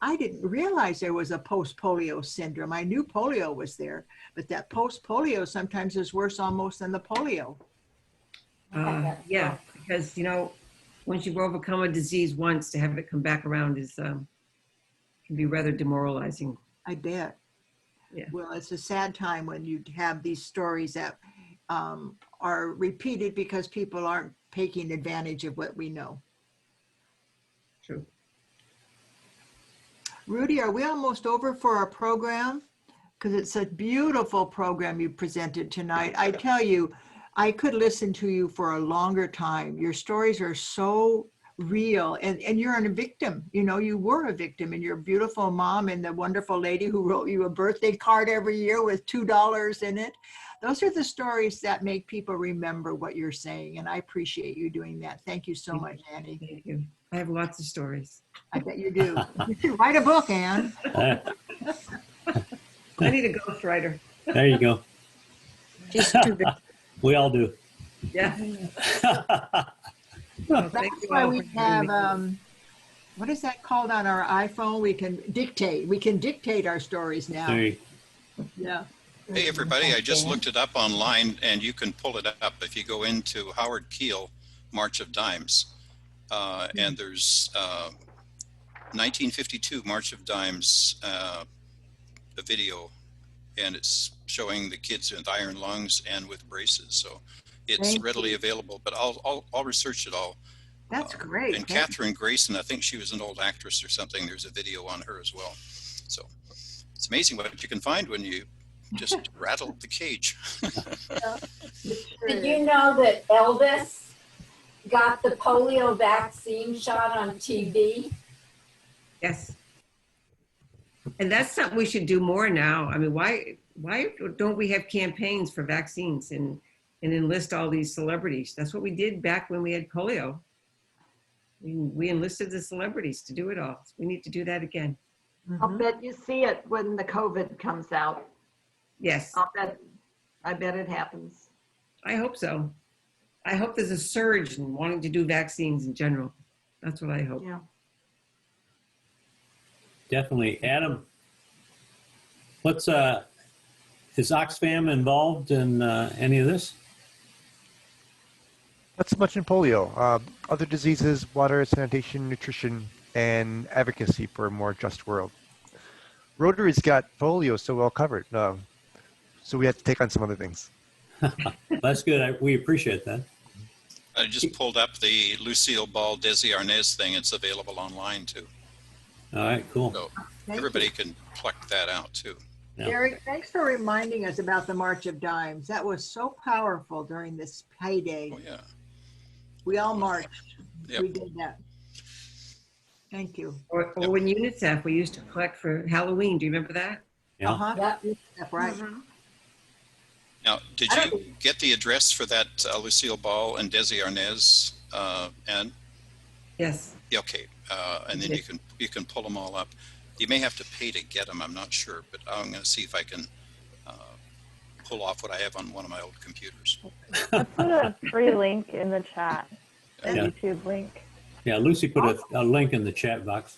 I didn't realize there was a post-polio syndrome. I knew polio was there, but that post-polio sometimes is worse almost than the polio. Yeah, because, once you've overcome a disease once, to have it come back around is can be rather demoralizing. I bet. Yeah. Well, it's a sad time when you have these stories that are repeated because people aren't taking advantage of what we know. True. Rudy, are we almost over for our program? Because it's a beautiful program you presented tonight. I tell you, I could listen to you for a longer time. Your stories are so real, and you're a victim. You know, you were a victim, and your beautiful mom and the wonderful lady who wrote you a birthday card every year with $2 in it. Those are the stories that make people remember what you're saying, and I appreciate you doing that. Thank you so much, Annie. Thank you. I have lots of stories. I bet you do. You should write a book, Anne. I need a ghostwriter. There you go. She's too big. We all do. Yeah. That's Thank you why all we for having have, me. what is that called on our iPhone? We can dictate our stories now. There you- Yeah. Hey, everybody, I just looked it up online, and you can pull it up if you go into Howard Keel, March of Dimes. And there's 1952 March of Dimes, a video, and it's showing the kids with iron lungs and with braces. So it's Thank readily you. available, but I'll research it all. That's great. And Thank Catherine Grayson, I think she was an old actress or something. There's a video on her as well. So it's amazing what you can find when you just rattle the cage. Did you know that Elvis got the polio vaccine shot on TV? Yes. And that's something we should do more now. I mean, why don't we have campaigns for vaccines and enlist all these celebrities? That's what we did back when we had polio. We enlisted the celebrities to do it all. We need to do that again. I'll bet you see it when the COVID comes out. Yes. I bet it happens. I hope so. I hope there's a surge in wanting to do vaccines in general. That's what I hope. Yeah. Definitely. Adam, is Oxfam involved in any of this? Not so much in polio. Other diseases, water, sanitation, nutrition, and advocacy for a more just world. Rotary's got polio so well covered, so we have to take on some other things. That's good. We appreciate that. I just pulled up the Lucille Ball, Desi Arnaz thing. It's available online too. All right, cool. So Thank everybody can pluck that out too. Yeah. Eric, thanks for reminding us about the March of Dimes. That was so powerful during this payday. Oh, yeah. We all marched. Yep. We did that. Thank you. Or when UNICEF, we used to collect for Halloween. Do you remember that? Yeah. Uh-huh. Yep. That's right. Now, did you get the address for that Lucille Ball and Desi Arnaz? And Yes. yeah, okay, and then you can pull them all up. You may have to pay to get them. I'm not sure, but I'm going to see if I can pull off what I have on one of my old computers. I put a free link in the chat, a Yeah. YouTube link. Yeah, Lucy put a link in the chat box.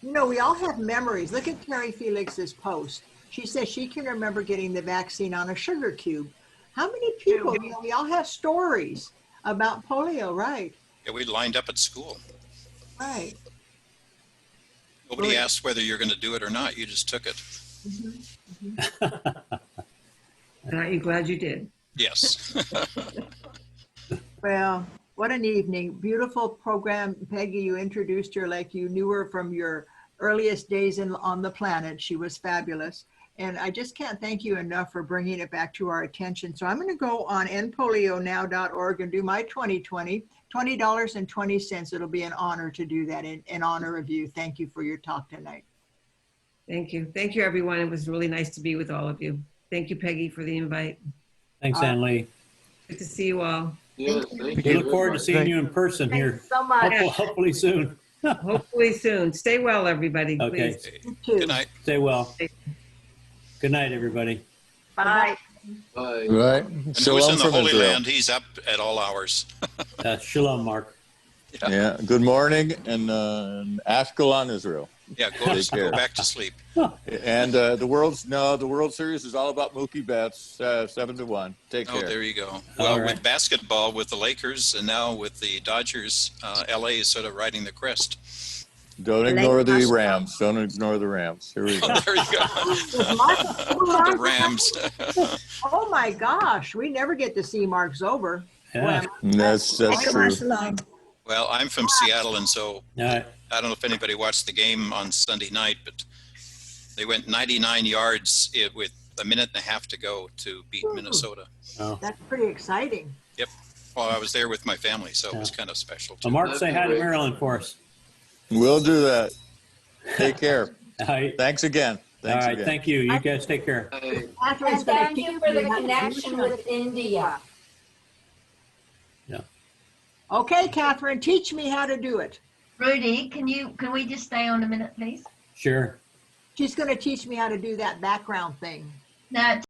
You know, we all have memories. Look at Terry Felix's post. She says she can remember getting the vaccine on a sugar cube. How many people, you know, we all have stories about polio, right? Yeah, we lined up at school. Right. Nobody Right. asked whether you're going to do it or not. You just took it. And aren't you glad you did? Yes. Well, what an evening. Beautiful program. Peggy, you introduced her like you knew her from your earliest days on the planet. She was fabulous. And I just can't thank you enough for bringing it back to our attention. So I'm going to go on endpolionow.org and do my 2020, $20.20. It'll be an honor to do that in honor of you. Thank you for your talk tonight. Thank you. Thank you, everyone. It was really nice to be with all of you. Thank you, Peggy, for the invite. Thanks, Ann Lee. Good to see you all. Yes, thank We you. look forward to seeing you in person here. Thanks so much. Hopefully soon. Hopefully soon. Stay well, everybody. Okay. Please. Good night. Stay well. Good night, everybody. Bye. Bye. Right. And who's Shalom in the from Holy Israel. Land? He's up at all hours. Shalom, Mark. Yeah. Good morning, and Ashkelon, Israel. Yeah, Take care. go back to sleep. And the World Series is all about Mookie Betts, 7-1. Take Oh, care. there you go. Well, right. with basketball, with the Lakers, and now with the Dodgers, LA is sort of riding the crest. Don't ignore the Rams. Don't ignore the Rams. Here we go. There you go. The Rams. Oh my gosh, we never get to see Mark Zober. Yeah. That's true. Well, I'm from Seattle, and so All right. I don't know if anybody watched the game on Sunday night, but they went 99 yards with a minute and a half to go to beat Minnesota. Oh. That's pretty exciting. Yep. Well, I was there with my family, so it was kind of special. Well, Mark, say hi to Marilyn for us. We'll do that. Take care. All right. Thanks again. All right. Thank you. You guys take care. Catherine's And gonna thank teach you for the me how to do connection something. with India. Yeah. Okay, Catherine, teach me how to do it. Rudy, can we just stay on a minute, please? Sure. She's gonna teach me how to do that background thing. No,